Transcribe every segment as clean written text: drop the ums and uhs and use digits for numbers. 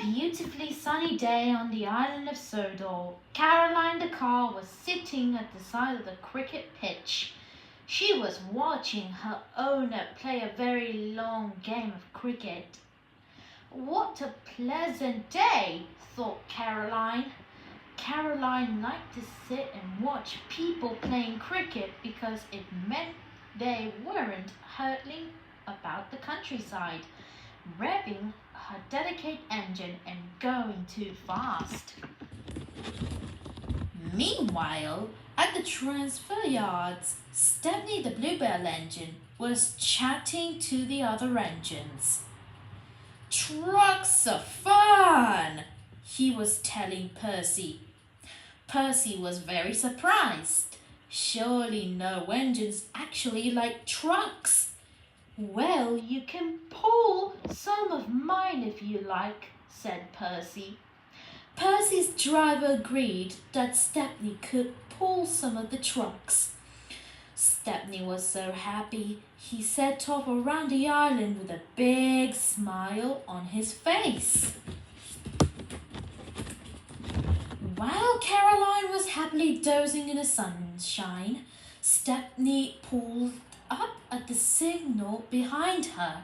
beautifully sunny day on the island of Sodor, Caroline the car was sitting at the side of the cricket pitch. She was watching her owner play a very long game of cricket. What a pleasant day, thought Caroline. Caroline liked to sit and watch people playing cricket because it meant they weren't hurtling about the countryside, revving her delicate engine and going too fast. Meanwhile, at the transfer yards, Stepney the Bluebell engine was chatting to the other engines. Trucks are fun, he was telling Percy. Percy was very surprised. Surely no engines actually like trucks. Well, you can pull some of mine if you like, said Percy. Percy's driver agreed that Stepney could pull some of the trucks. Stepney was so happy he set off around the island with a big smile on his face. While Caroline was happily dozing in the sunshine, Stepney pulled up at the signal behind her.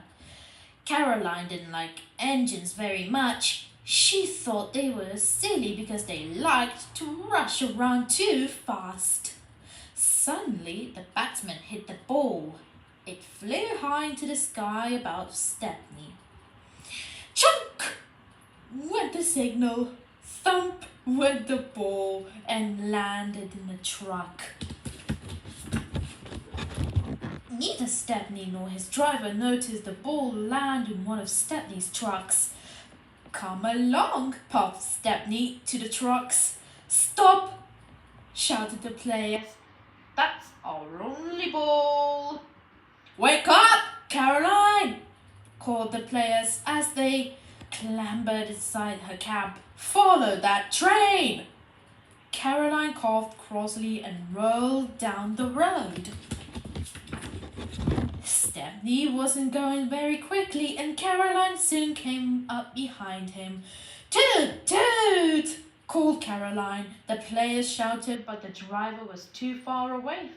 Caroline didn't like engines very much. She thought they were silly because they liked to rush around too fast. Suddenly, the batsman hit the ball. It flew high into the sky above Stepney. Chunk! Went the signal. Thump went the ball and landed in the truck. Neither Stepney nor his driver noticed the ball land in one of Stepney's trucks. Come along, puffed Stepney to the trucks. Stop! Shouted the players. That's our only ball. Wake up, Caroline! Called the players as they clambered inside her cab. Follow that train! Caroline coughed crossly and rolled down the road. Stepney wasn't going very quickly, and Caroline soon came up behind him. Toot, toot! Called Caroline. The players shouted, but the driver was too far away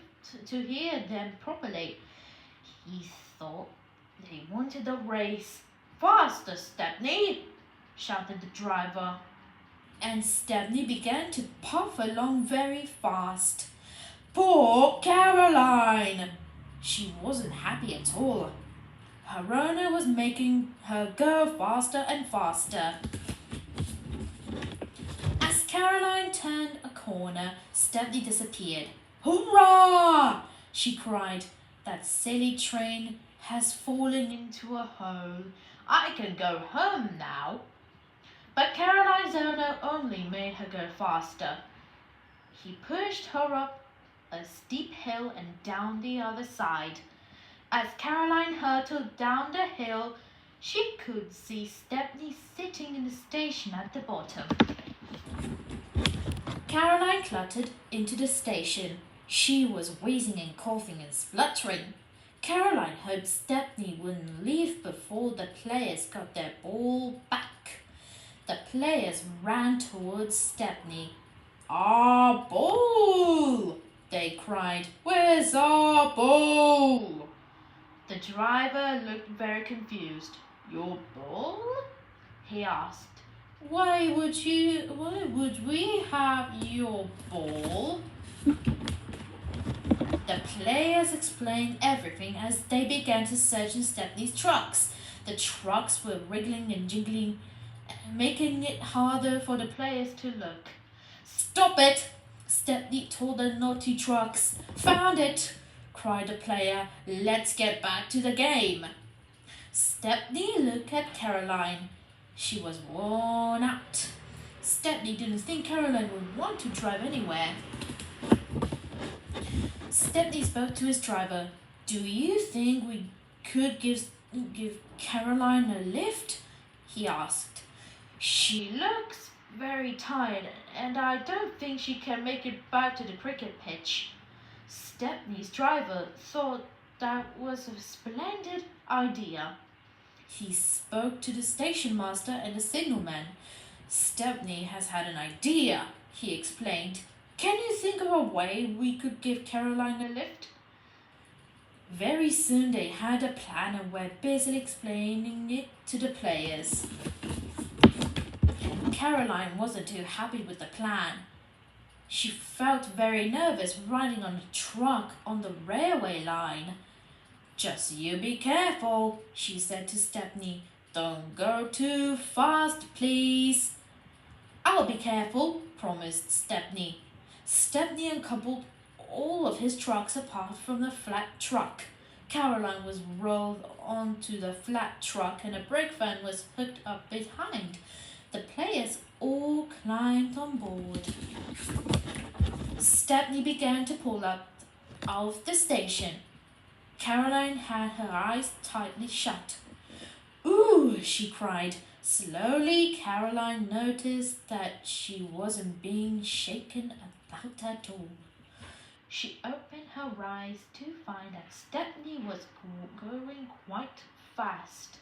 to hear them properly. He thought they wanted a race. Faster, Stepney! Shouted the driver. And Stepney began to puff along very fast. Poor Caroline! She wasn't happy at all. Her owner was making her go faster and faster. As Caroline turned a corner, Stepney disappeared. Hurrah! She cried. That silly train has fallen into a hole. I can go home now. But Caroline's owner only made her go faster. He pushed her up a steep hill and down the other side. As Caroline hurtled down the hill, she could see Stepney sitting in the station at the bottom. Caroline cluttered into the station. She was wheezing and coughing and spluttering. Caroline hoped Stepney wouldn't leave before the players got their ball back. The players ran towards Stepney. Our ball! They cried. Where's our ball? The driver looked very confused. Your ball? He asked. Why would we have your ball? The players explained everything as they began to search in Stepney's trucks. The trucks were wriggling and jiggling, making it harder for the players to look. Stop it! Stepney told the naughty trucks. Found it! Cried the player. Let's get back to the game. Stepney looked at Caroline. She was worn out. Stepney didn't think Caroline would want to drive anywhere. Stepney spoke to his driver. Do you think we could give Caroline a lift? He asked. She looks very tired, and I don't think she can make it back to the cricket pitch. Stepney's driver thought that was a splendid idea. He spoke to the station master and the signalman. Stepney has had an idea, he explained. Can you think of a way we could give Caroline a lift? Very soon they had a plan and were busily explaining it to the players. Caroline wasn't too happy with the plan. She felt very nervous riding on a truck on the railway line. Just you be careful, she said to Stepney. Don't go too fast, please. I'll be careful, promised Stepney. Stepney uncoupled all of his trucks apart from the flat truck. Caroline was rolled onto the flat truck and a brake van was hooked up behind. The players all climbed on board. Stepney began to pull up of the station. Caroline had her eyes tightly shut. Ooh, she cried. Slowly, Caroline noticed that she wasn't being shaken about at all. She opened her eyes to find that Stepney was going quite fast.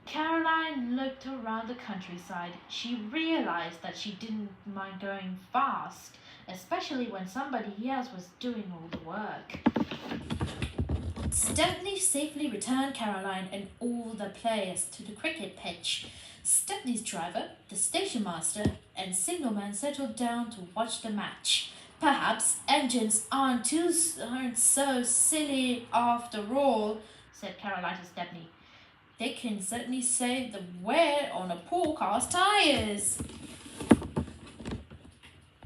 Caroline looked around the countryside. She realized that she didn't mind going fast, especially when somebody else was doing all the work. Stepney safely returned Caroline and all the players to the cricket pitch. Stepney's driver, the station master, and signalman settled down to watch the match. Perhaps engines aren't so silly after all, said Caroline to Stepney. They can certainly save the wear on a poor car's tires.